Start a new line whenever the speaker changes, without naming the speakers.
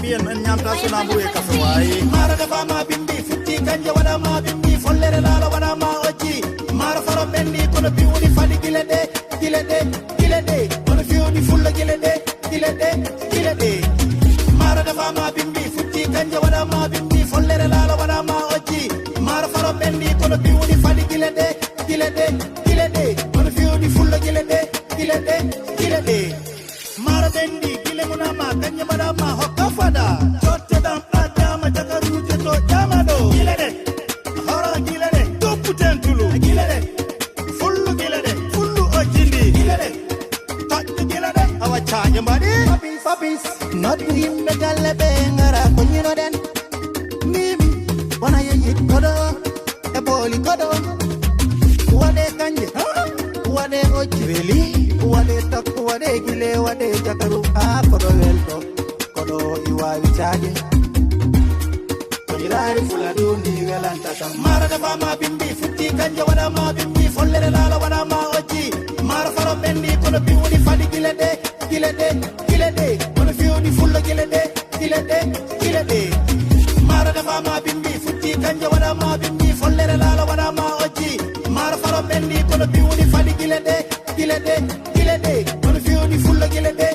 Gambien en nyamta suna mburu e kafe wayi
mara dafa ma bimbi futti kanje wada ma bimbi follere lala wada ma oji mara faro bendi kono bi woni fadi gilede kono fi woni fulla gilede mara dafa ma bimbi futti kanje wada ma bimbi follere lala wada ma oji mara faro bendi kono bi woni fadi gilede kono fi woni fulla gilede mara bendi gile munama kanje wada ma hokka fada chotte dam adama jagaruje to jamado gilede hora gilede toputen tulu gilede fullu ojindi gilede tattu gilede awa chaje mbadi papis not himbe galle be ngara ko nyino den mimi wana yeyit kodo e boli kodo wade kanje wade ojreli wade tak wade gile wade jakaru a kodo welto kodo iwa wichaje irari fula dundi welanta tam mara da ma bimbi futti kanje wada ma bimbi follere lala wada ma oji mara faro bendi kono bi woni fadi gilede kono fi woni fulla gilede mara da ma bimbi futti kanje wada ma bimbi follere lala wada ma oji mara faro bendi kono bi woni fadi gilede kono fi woni fulla gilede